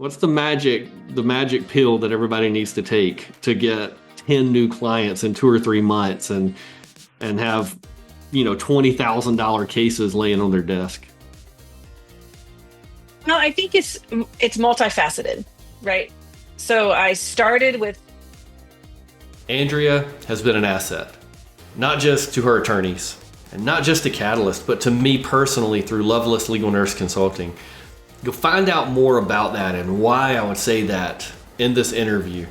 What's the magic pill that everybody needs to take to get 10 new clients in 2 or 3 months and have, $20,000 cases laying on their desk? No, I think it's multifaceted, right? So I started with Andrea has been an asset, not just to her attorneys and not just to Catalyst, but to me personally through Loveless Legal Nurse Consulting. You'll find out more about that and why I would say that in this interview.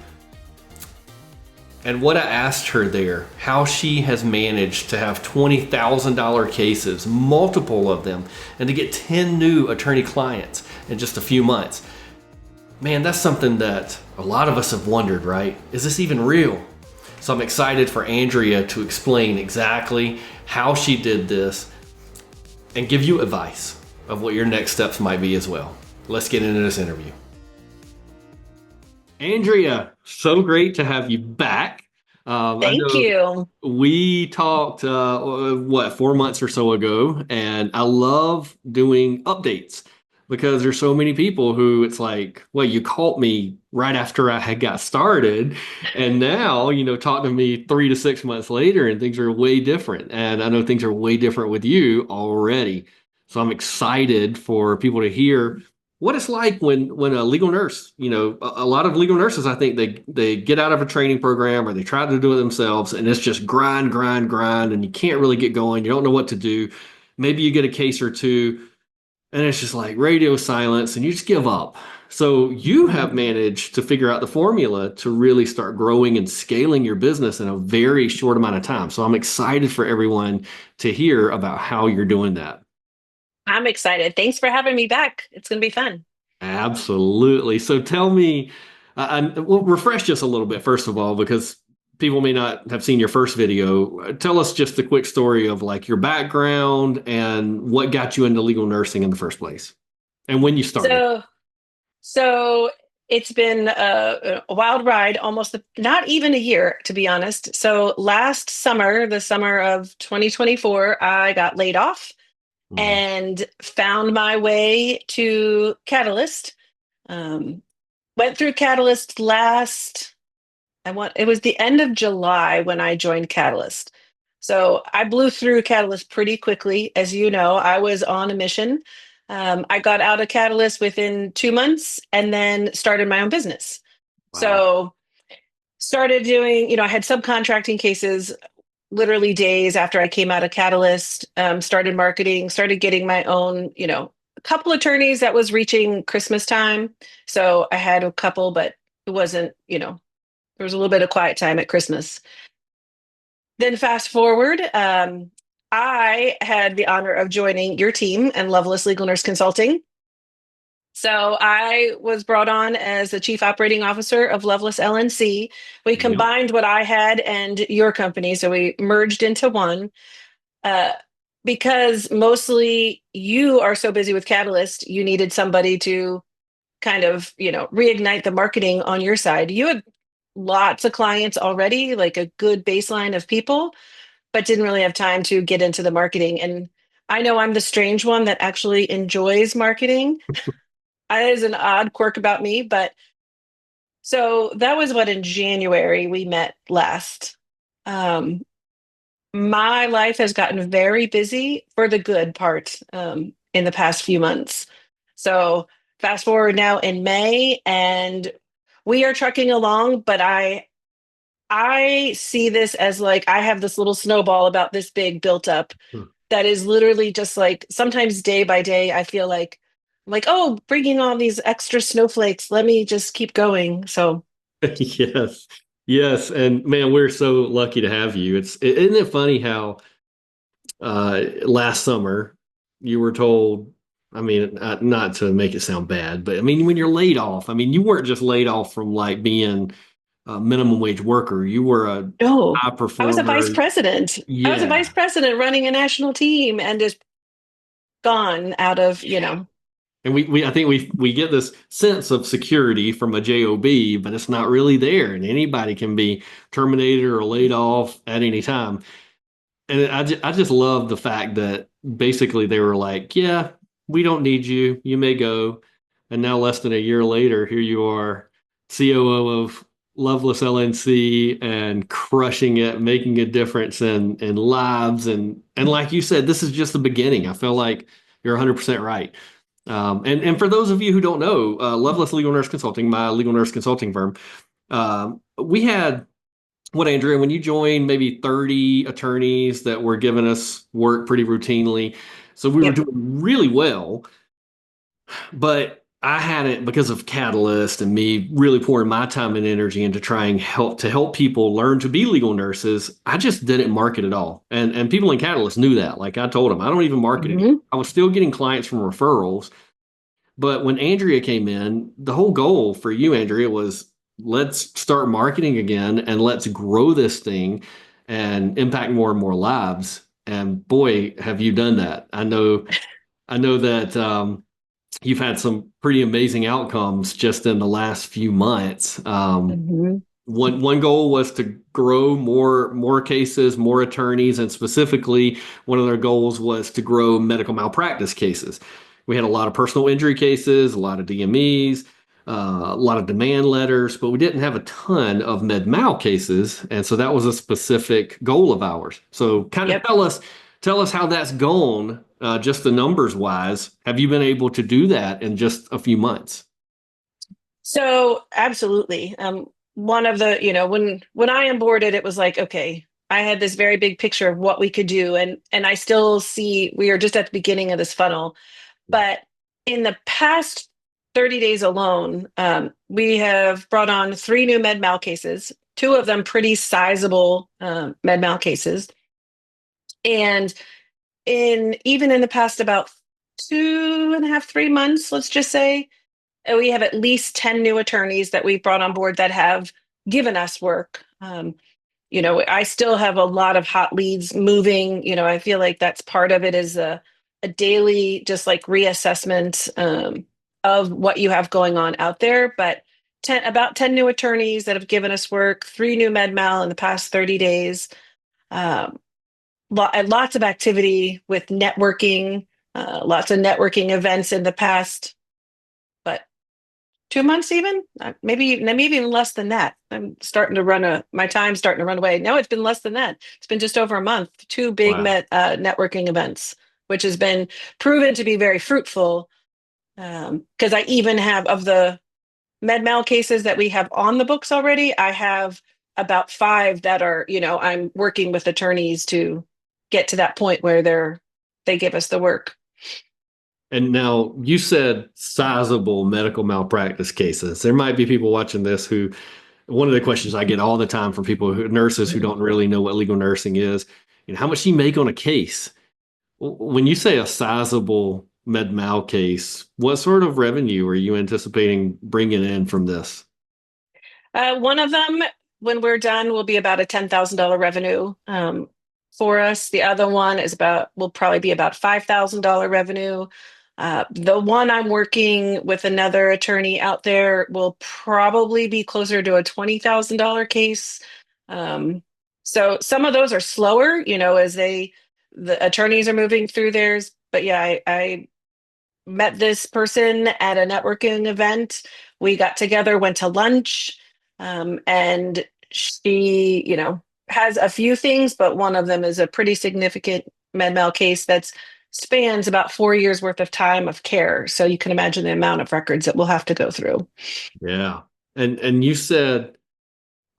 And what I asked her there, how she has managed to have $20,000 cases, multiple of them, and to get 10 new attorney clients in just a few months. Man, that's something that a lot of us have wondered, right? Is this even real? So I'm excited for Andrea to explain exactly how she did this and give you advice of what your next steps might be as well. Let's get into this interview. Andrea, so great to have you back. I thank know you. we talked, 4 months or so ago, and I love doing updates because there's so many people who it's like, well, you caught me right after I had got started, and now, talk to me 3 to 6 months later, and things are way different. And I know things are way different with you already. So I'm excited for people to hear what it's like when a legal nurse, a lot of legal nurses, I think they get out of a training program or they try to do it themselves, and it's just grind, grind, grind, and you can't really get going. You don't know what to do. Maybe you get a case or two, and it's just like radio silence, and you just give up. So you have managed to figure out the formula to really start growing and scaling your business in a very short amount of time. So I'm excited for everyone to hear about how you're doing that. I'm excited. Thanks for having me back. It's going to be fun. Absolutely. So tell me, well, refresh just a little bit, first of all, because people may not have seen your first video. Tell us just a quick story of like your background and what got you into legal nursing in the first place and when you started. So, so it's been a wild ride, almost not even a year, to be honest. So last summer, the summer of 2024, I got laid off Mhm. and found my way to Catalyst. Um, Went through Catalyst it was the end of July when I joined Catalyst. So I blew through Catalyst pretty quickly. As you know, I was on a mission. I got out of Catalyst within 2 months and then started my own business. Wow. So started doing, I had subcontracting cases literally days after I came out of Catalyst, started marketing, started getting my own, a couple attorneys that was reaching Christmas time. So I had a couple, but it wasn't, there was a little bit of quiet time at Christmas. Then fast forward, I had the honor of joining your team and Loveless Legal Nurse Consulting. So I was brought on as the chief operating officer of Loveless LNC. We Yep. combined what I had and your company, so we merged into one. Uh, because mostly you are so busy with Catalyst, you needed somebody to kind of, reignite the marketing on your side. You had lots of clients already, like a good baseline of people, but didn't really have time to get into the marketing. And I know I'm the strange one that actually enjoys marketing. That is an odd quirk about me, but so that was what in January we met last. Um, my life has gotten very busy for the good part in the past few months. So fast forward now in May, and we are trucking along. But I see this as like I have this little snowball about this big built up Hmm. that is literally just like sometimes day by day. I feel like oh, bringing on these extra snowflakes. Let me just keep going. So Yes. Yes. And man, we're so lucky to have you. Isn't it funny how last summer you were told, I mean, not to make it sound bad, but I mean, when you're laid off, I mean, you weren't just laid off from like being a minimum wage worker. You were a no, high I was a vice performer. president. I was a vice Yeah. president running a national team and just gone out of, And I think we get this sense of security from a job, but it's not really there. And anybody can be terminated or laid off at any time. And I just love the fact that basically they were like, yeah, we don't need you. You may go. And now less than a year later, here you are, COO of Loveless LNC and crushing it, making a difference in lives. And like you said, this is just the beginning. I feel like you're 100% right. And for those of you who don't know, Loveless Legal Nurse Consulting, my legal nurse consulting firm, we had what, Andrea, when you joined, maybe 30 attorneys that were giving us work pretty routinely. So we were Yep. doing really well, but I hadn't, because of Catalyst and me really pouring my time and energy into trying help people learn to be legal nurses. I just didn't market at all. And people in Catalyst knew that. Like I told them, I don't even market it. Hmm. I was still getting clients from referrals. But when Andrea came in, the whole goal for you, Andrea, was let's start marketing again and let's grow this thing and impact more and more lives. And boy, have you done that. I know that you've had some pretty amazing outcomes just in the last few months. Hmm. One goal was to grow more cases, more attorneys, and specifically one of their goals was to grow medical malpractice cases. We had a lot of personal injury cases, a lot of DMEs, a lot of demand letters, but we didn't have a ton of med mal cases, and so that was a specific goal of ours. So, kind of Yep. tell us how that's gone, just the numbers wise. Have you been able to do that in just a few months? So absolutely. One of the, when I onboarded, it was like, okay, I had this very big picture of what we could do, and I still see we are just at the beginning of this funnel. But in the past 30 days alone, we have brought on three new med mal cases, two of them pretty sizable med mal cases. And in even in the past about 2.5, 3 months, let's just say, we have at least 10 new attorneys that we've brought on board that have given us work. I still have a lot of hot leads moving. I feel like that's part of it is a daily, just like reassessment of what you have going on out there. But about 10 new attorneys that have given us work, three new med mal in the past 30 days. Um, Lots of activity with networking, lots of networking events in the past, but 2 months even, maybe even less than that. I'm starting to my time's starting to run away. No, it's been less than that. It's been just over a month. Two big Wow. networking events, which has been proven to be very fruitful. Because I even have of the med mal cases that we have on the books already, I have about five that are, I'm working with attorneys to get to that point where they give us the work. And now you said sizable medical malpractice cases. There might be people watching this who, one of the questions I get all the time from people nurses who don't really know what legal nursing is, how much do you make on a case? When you say a sizable med mal case, what sort of revenue are you anticipating bringing in from this? One of them, when we're done, will be about a $10,000 revenue for us. The other one will probably be about $5,000 revenue. The one I'm working with another attorney out there will probably be closer to a $20,000 case. Um, so some of those are slower, as the attorneys are moving through theirs. But yeah, I met this person at a networking event. We got together, went to lunch, and she, has a few things, but one of them is a pretty significant med mal case that spans about 4 years worth of time of care. So you can imagine the amount of records that we'll have to go through. Yeah. And you said,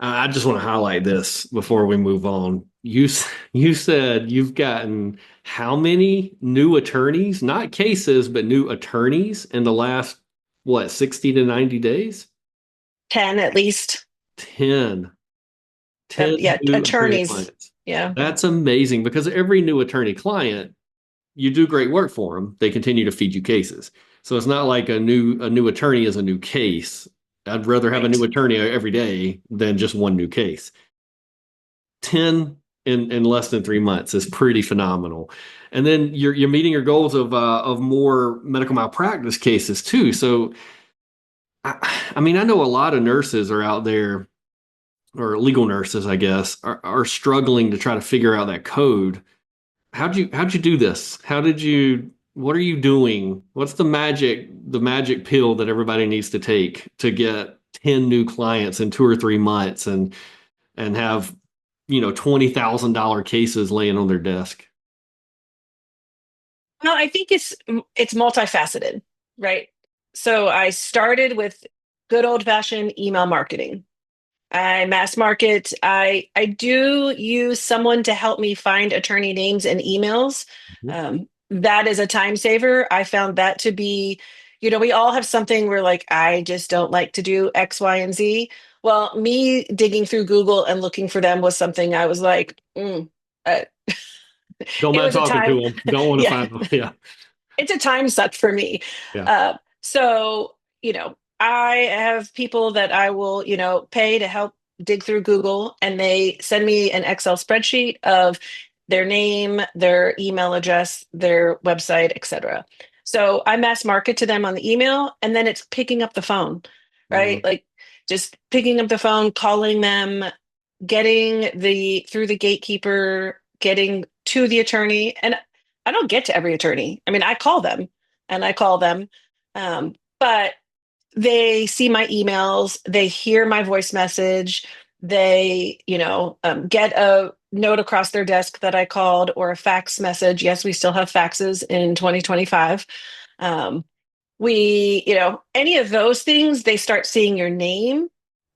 I just want to highlight this before we move on. You said you've gotten how many new attorneys, not cases, but new attorneys in the last, what, 60 to 90 days? 10 at least. 10. 10 Yeah, new attorney attorneys. clients. Yeah. That's amazing because every new attorney client, you do great work for them. They continue to feed you cases. So it's not like a new attorney is a new case. I'd rather have a new Right. attorney every day than just one new case. 10 in less than 3 months is pretty phenomenal. And then you're meeting your goals of more medical malpractice cases too. So I mean, I know a lot of nurses are out there, or legal nurses, I guess, are struggling to try to figure out that code. How'd you do this? How did you what are you doing? What's the magic pill that everybody needs to take to get 10 new clients in 2 or 3 months and have, $20,000 cases laying on their desk? Well, I think it's multifaceted, right? So I started with good old fashioned email marketing. I mass market. I do use someone to help me find attorney names and emails. That is a time saver. I found that to be, we all have something where like I just don't like to do X, Y, and Z. Well, me digging through Google and looking for them was something I was like, uh, Don't it mind was a talking to time. them. Don't want to Yeah, find them. Yeah. it's a time suck for me. Yeah. So, I have people that I will, pay to help dig through Google, and they send me an Excel spreadsheet of their name, their email address, their website, etc. So I mass market to them on the email, and then it's picking up the phone, Mm, right? Like just picking up the phone, calling them, getting the through the gatekeeper, getting to the attorney. And I don't get to every attorney. I mean, I call them and I call them, but they see my emails, they hear my voice message, they, get a note across their desk that I called or a fax message. Yes, we still have faxes in 2025. Um, any of those things, they start seeing your name.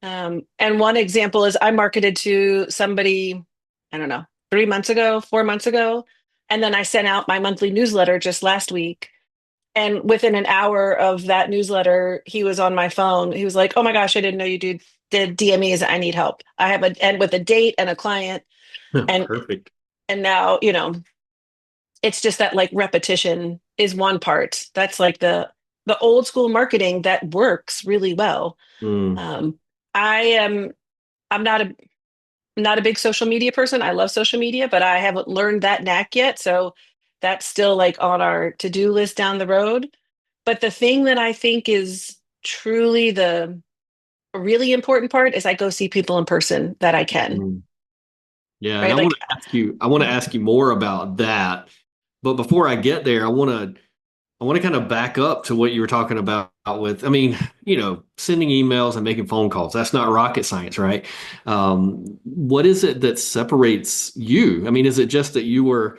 And one example is I marketed to somebody, I don't know, 3 months ago, 4 months ago. And then I sent out my monthly newsletter just last week. And within an hour of that newsletter, he was on my phone. He was like, "Oh my gosh, I didn't know you did DMEs. I need help. I have a," and with a date and a client. And perfect. and now, it's just that like repetition is one part. That's like the old school marketing that works really well. Mm, Um, I am I'm not a big social media person. I love social media, but I haven't learned that knack yet. So that's still like on our to-do list down the road. But the thing that I think is truly the really important part is I go see people in person that I can, mm. Yeah, and right? Like, I want to ask you more about that. But before I get there, I want to kind of back up to what you were talking about with, I mean, sending emails and making phone calls. That's not rocket science, right? What is it that separates you? I mean, is it just that you were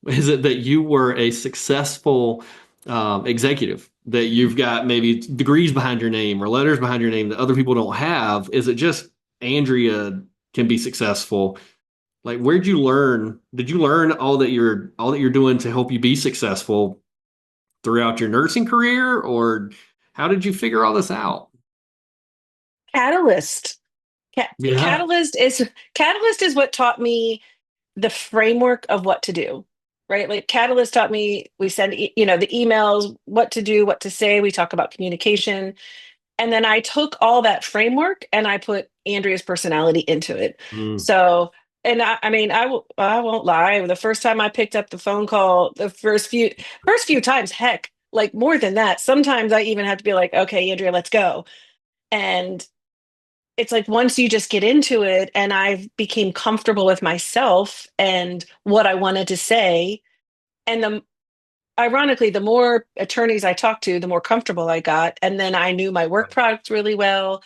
is it that you were a successful executive, that you've got maybe degrees behind your name or letters behind your name that other people don't have? Is it just Andrea can be successful? Like, where'd you learn? Did you learn all that you're doing to help you be successful throughout your nursing career, or how did you figure all this out? catalyst. Yeah. Catalyst is what taught me the framework of what to do, right? Like Catalyst taught me we send the emails, what to do, what to say. We talk about communication. And then I took all that framework and I put Andrea's personality into it. Mm, So, and I mean, I won't lie. The first time I picked up the phone call, the first few times, heck, like more than that. Sometimes I even have to be like, okay, Andrea, let's go. And it's like once you just get into it, and I became comfortable with myself and what I wanted to say, and ironically, the more attorneys I talked to, the more comfortable I got, and then I knew my work product really well,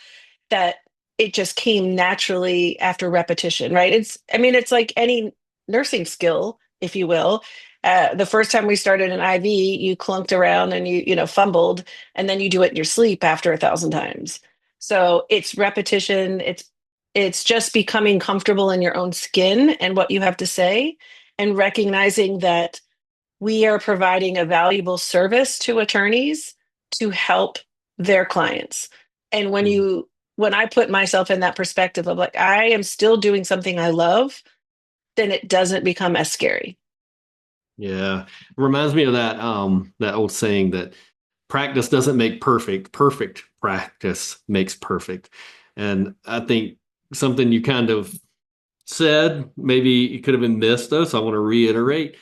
that it just came naturally after repetition, right? I mean, it's like any nursing skill, if you will. The first time we started an IV, you clunked around and fumbled, and then you do it in your sleep after 1,000 times. So it's repetition. It's just becoming comfortable in your own skin and what you have to say, and recognizing that we are providing a valuable service to attorneys to help their clients. And mm. when I put myself in that perspective of like I am still doing something I love, then it doesn't become as scary. Yeah. It reminds me of that old saying that practice doesn't make perfect, perfect practice makes perfect. And I think something you kind of said, maybe it could have been missed though, so I want to reiterate.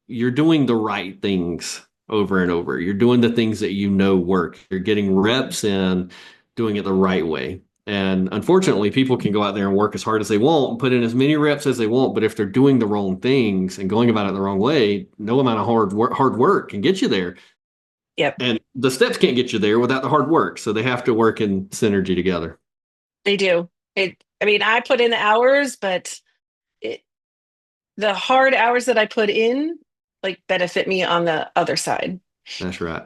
You're doing the right things over and over. You're doing the things that you know work. You're getting reps in, doing it the right way. And unfortunately, people can go out there and work as hard as they want and put in as many reps as they want. But if they're doing the wrong things and going about it the wrong way, no amount of hard work can get you there. Yep, And the steps can't get you there without the hard work. So they have to work in synergy together. they do. I mean, I put in the hours, but it, the hard hours that I put in like benefit me on the other side. That's right.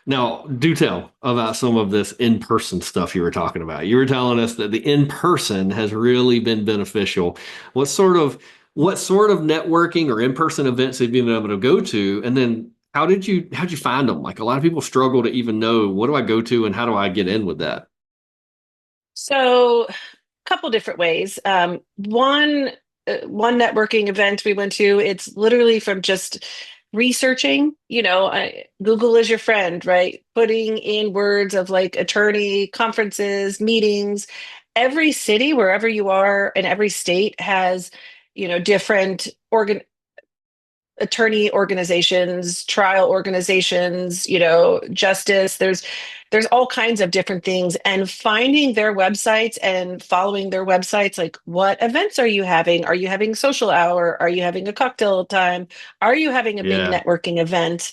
Now, do tell about some of this in-person stuff you were talking about. You were telling us that the in-person has really been beneficial. What sort of what sort of networking or in-person events have you been able to go to? And then how'd you find them? Like a lot of people struggle to even know what do I go to and how do I get in with that? So, a couple different ways. One networking event we went to, it's literally from just researching, Google is your friend, right? Putting in words of like attorney conferences, meetings. Every city, wherever you are, and every state has, different attorney organizations, trial organizations, justice. There's all kinds of different things, and finding their websites and following their websites, like what events are you having? Are you having social hour? Are you having a cocktail time? Are you having a big Yeah. networking event?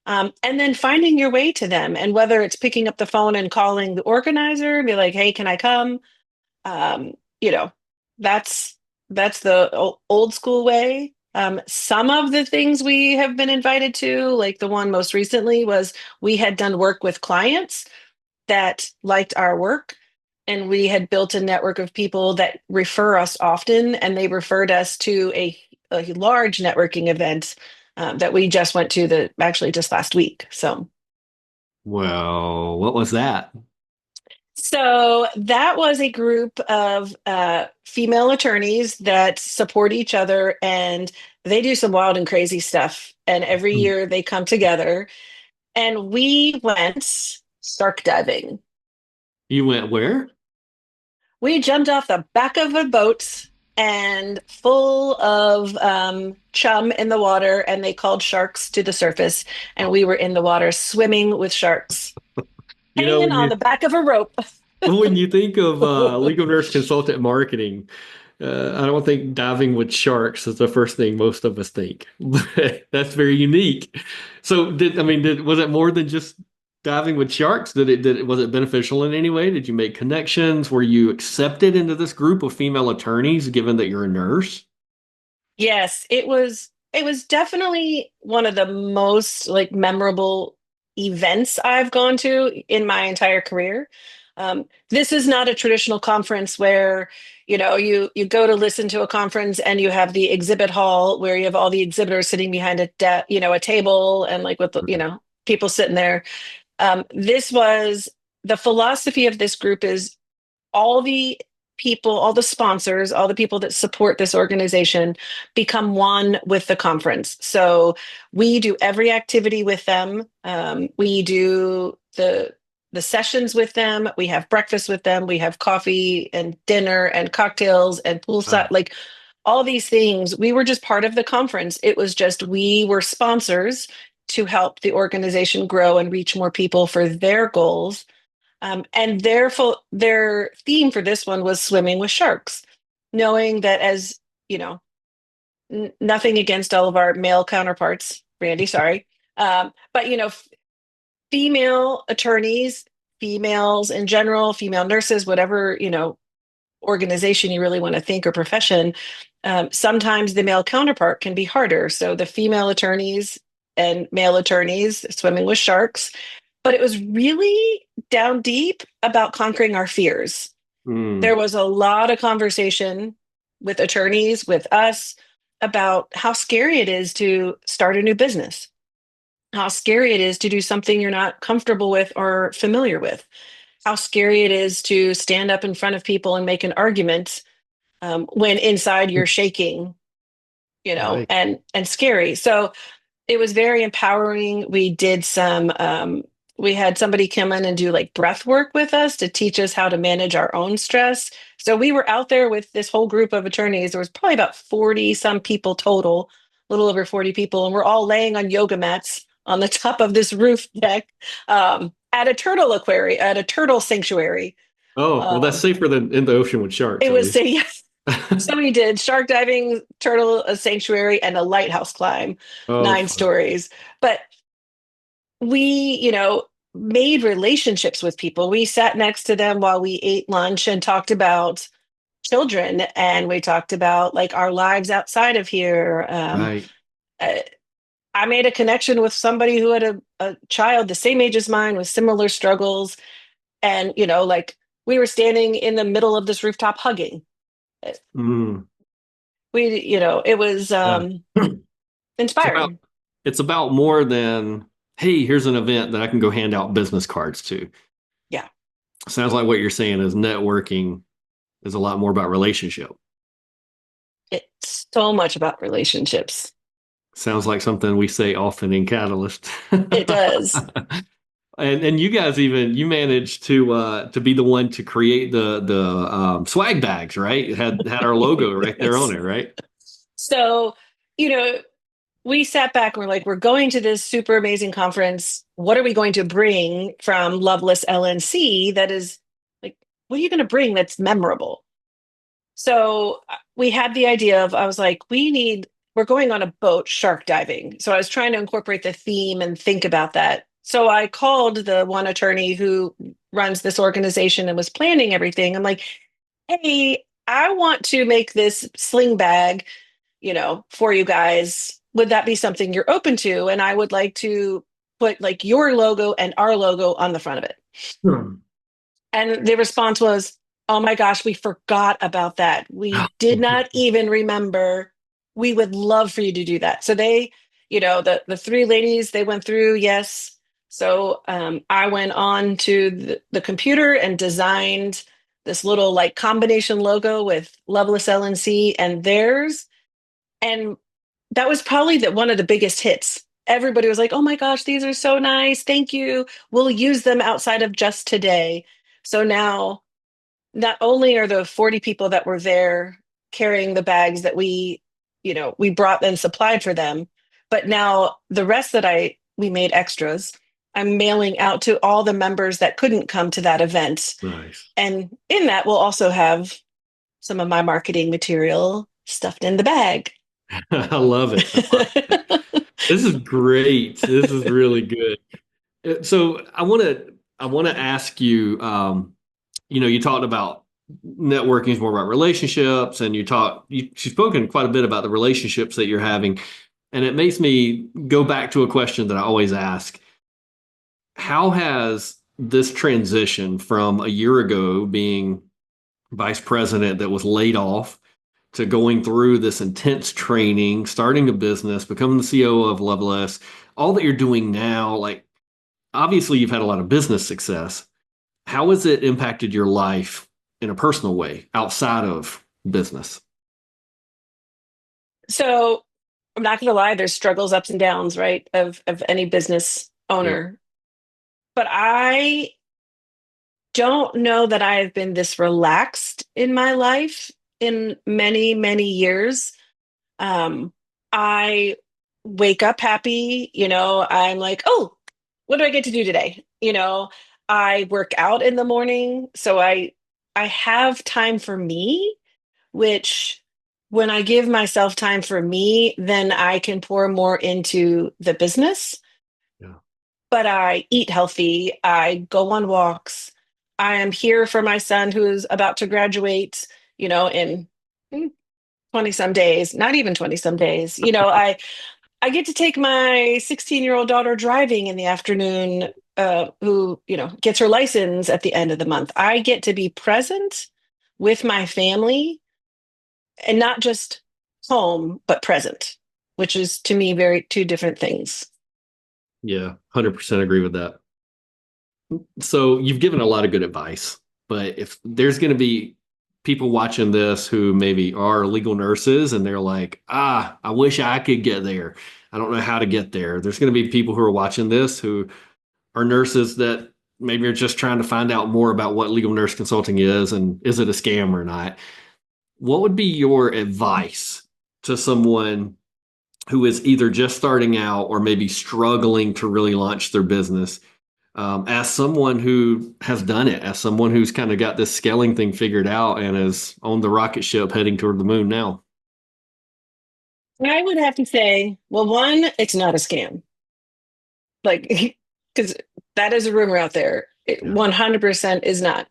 And then finding your way to them, and whether it's picking up the phone and calling the organizer and be like, "Hey, can I come?" Um, you know, that's that's the old school way. Some of the things we have been invited to, like the one most recently, was we had done work with clients that liked our work, and we had built a network of people that refer us often, and they referred us to a large networking event that we just went to the actually just last week. Well, what was that? So that was a group of female attorneys that support each other, and they do some wild and crazy stuff. And every Hmm. year they come together, and we went shark diving. You went where? We jumped off the back of a boat and full of chum in the water, and they called sharks to the surface, and Oh, we were in the water swimming with sharks, you know, hanging on the back of a rope. when you think of legal nurse consultant marketing, I don't think diving with sharks is the first thing most of us think. But that's very unique. So, was it more than just diving with sharks? Was it beneficial in any way? Did you make connections? Were you accepted into this group of female attorneys, given that you're a nurse? Yes, it was definitely one of the most like memorable events I've gone to in my entire career. This is not a traditional conference where, you go to listen to a conference and you have the exhibit hall where you have all the exhibitors sitting behind a table and like with people sitting there. This was the philosophy of this group is all the people, all the sponsors, all the people that support this organization become one with the conference. So we do every activity with them. We do the sessions with them. We have breakfast with them. We have coffee and dinner and cocktails and poolside, Wow. like all these things. We were just part of the conference. It was just we were sponsors to help the organization grow and reach more people for their goals. And their theme for this one was swimming with sharks, knowing that as you know, nothing against all of our male counterparts, Randy, sorry, but female attorneys, females in general, female nurses, whatever organization you really want to think or profession, sometimes the male counterpart can be harder. So the female attorneys and male attorneys swimming with sharks, but it was really down deep about conquering our fears. There Mm, was a lot of conversation with attorneys, with us, about how scary it is to start a new business, how scary it is to do something you're not comfortable with or familiar with, how scary it is to stand up in front of people and make an argument when inside you're shaking, right. and scary. So it was very empowering. We had somebody come in and do like breath work with us to teach us how to manage our own stress. So we were out there with this whole group of attorneys. There was probably about 40 some people total, a little over 40 people, and we're all laying on yoga mats on the top of this roof deck at a turtle sanctuary. Oh, well, that's Um, safer than in the ocean with sharks, it at was least. say yes. So we did shark diving, turtle a sanctuary, and a lighthouse climb, Oh, 9 stories. But we, made relationships with people. We sat next to them while we ate lunch and talked about children, and we talked about like our lives outside of here. right. Uh, I made a connection with somebody who had a child the same age as mine with similar struggles. And, like we were standing in the middle of this rooftop hugging. Uh, Mm, it was yeah. It's about inspiring. it's about more than, hey, here's an event that I can go hand out business cards to. Yeah, Sounds like what you're saying is networking is a lot more about relationship. it's so much about relationships. Sounds like something we say often in Catalyst. It does. And you guys even you managed to be the one to create the swag bags, right? It had our logo right there on Yes. it, right? So, you know, we sat back and we're like, we're going to this super amazing conference. What are we going to bring from Loveless LNC that is like, what are you going to bring that's memorable? So we had the idea of, I was like, we're going on a boat shark diving. So I was trying to incorporate the theme and think about that. So I called the one attorney who runs this organization and was planning everything. I'm like, hey, I want to make this sling bag, for you guys. Would that be something you're open to? And I would like to put like your logo and our logo on the front of it. Hmm. And the response was, oh my gosh, we forgot about that. We did not even remember. We would love for you to do that. So they, the three ladies, they went through, yes. So I went on to the computer and designed this little like combination logo with Loveless LNC and theirs. And that was probably one of the biggest hits. Everybody was like, oh my gosh, these are so nice. Thank you. We'll use them outside of just today. So now, not only are the 40 people that were there carrying the bags that we brought and supplied for them, but now the rest that we made extras, I'm mailing out to all the members that couldn't come to that event. Nice. And in that, we'll also have some of my marketing material stuffed in the bag. I love it. I love it. This is great. This is really good. So I want to ask you. You talked about networking is more about relationships, and you've spoken quite a bit about the relationships that you're having, and it makes me go back to a question that I always ask: how has this transition from a year ago being vice president that was laid off to going through this intense training, starting a business, becoming the CEO of Loveless, all that you're doing now, like obviously you've had a lot of business success. How has it impacted your life in a personal way outside of business? So I'm not going to lie, there's struggles, ups and downs, right, of any business Yeah. owner. But I don't know that I have been this relaxed in my life in many, many years. I wake up happy, I'm like, oh, what do I get to do today? I work out in the morning, so I have time for me, which when I give myself time for me, then I can pour more into the business. Yeah. But I eat healthy, I go on walks. I am here for my son who's about to graduate, in 20 some days, not even 20 some days. I get to take my 16-year-old daughter driving in the afternoon, who, gets her license at the end of the month. I get to be present with my family and not just home, but present, which is to me very two different things. Yeah, 100% agree with that. So you've given a lot of good advice, but if there's going to be people watching this who maybe are legal nurses and they're like, I wish I could get there. I don't know how to get there. There's going to be people who are watching this who are nurses that maybe are just trying to find out more about what legal nurse consulting is and is it a scam or not. What would be your advice to someone who is either just starting out or maybe struggling to really launch their business? as someone who has done it, as someone who's kind of got this scaling thing figured out and is on the rocket ship heading toward the moon now? I would have to say, well, one, it's not a scam. Like, because that is a rumor out there. It Yeah. 100% is not.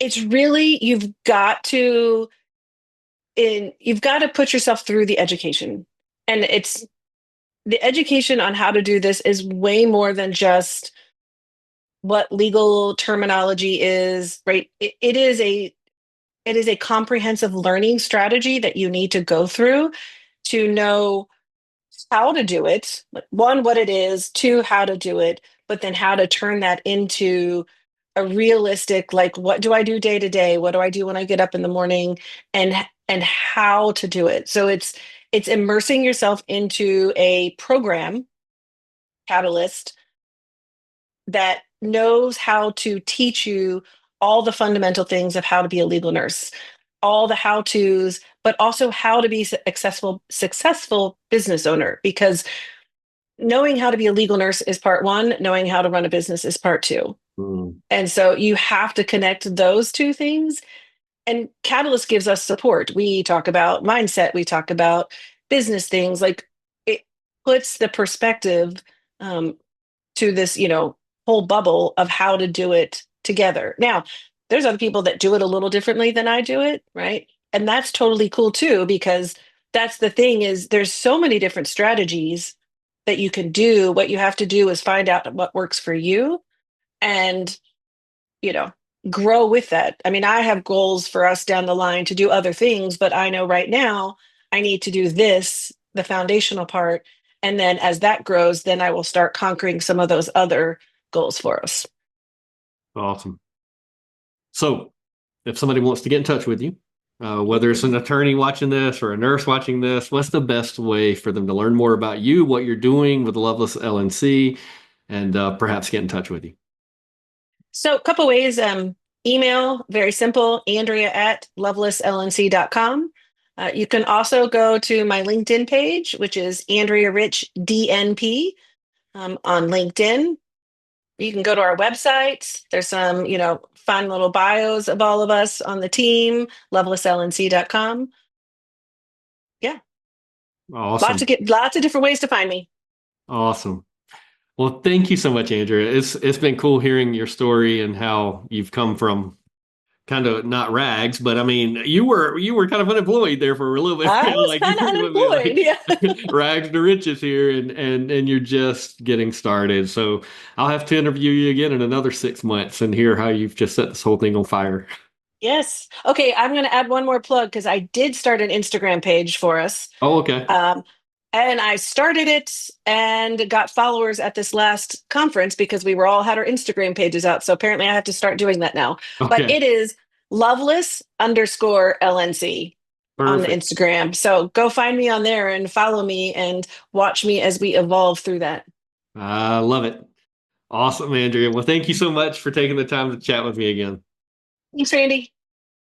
It's really, you've got to put yourself through the education. And it's the education on how to do this is way more than just what legal terminology is, right? It is a comprehensive learning strategy that you need to go through to know how to do it. Like, one, what it is, two, how to do it, but then how to turn that into a realistic, like, what do I do day to day? What do I do when I get up in the morning? And how to do it. So it's immersing yourself into a program, Catalyst, that knows how to teach you all the fundamental things of how to be a legal nurse, all the how to's, but also how to be successful business owner. Because knowing how to be a legal nurse is part one, knowing how to run a business is part two. Mm. And so you have to connect those two things. And Catalyst gives us support. We talk about mindset, we talk about business things. Like, it puts the perspective um, to this, whole bubble of how to do it together. Now, there's other people that do it a little differently than I do it, right? And that's totally cool too, because that's the thing, is there's so many different strategies that you can do. What you have to do is find out what works for you and, you know, grow with that. I mean, I have goals for us down the line to do other things, but I know right now I need to do this, the foundational part. And then as that grows, then I will start conquering some of those other goals for us. Awesome. So, if somebody wants to get in touch with you, whether it's an attorney watching this or a nurse watching this, what's the best way for them to learn more about you, what you're doing with Loveless LNC, and perhaps get in touch with you? So, a couple ways. Email, very simple, Andrea at lovelesslnc.com. You can also go to my LinkedIn page, which is Andrea Rich DNP, on LinkedIn. You can go to our website. There's some, fun little bios of all of us on the team, lovelesslnc.com. Yeah, Awesome. lots of different ways to find me. Awesome. Well, thank you so much, Andrea. It's been cool hearing your story and how you've come from kind of not rags, but I mean, you were kind of unemployed there for a little bit. I was Like kind of you're living unemployed. like Yeah. rags to riches here, and you're just getting started. So I'll have to interview you again in another 6 months and hear how you've just set this whole thing on fire. Yes. Okay, I'm going to add one more plug because I did start an Instagram page for us. Oh, okay. Um, and I started it and got followers at this last conference because we were all had our Instagram pages out. So apparently I have to start doing that now. But Okay. it is loveless_LNC on the Perfect. Instagram. So go find me on there and follow me and watch me as we evolve through that. I love it. Awesome, Andrea. Well, thank you so much for taking the time to chat with me again. Thanks, Randy.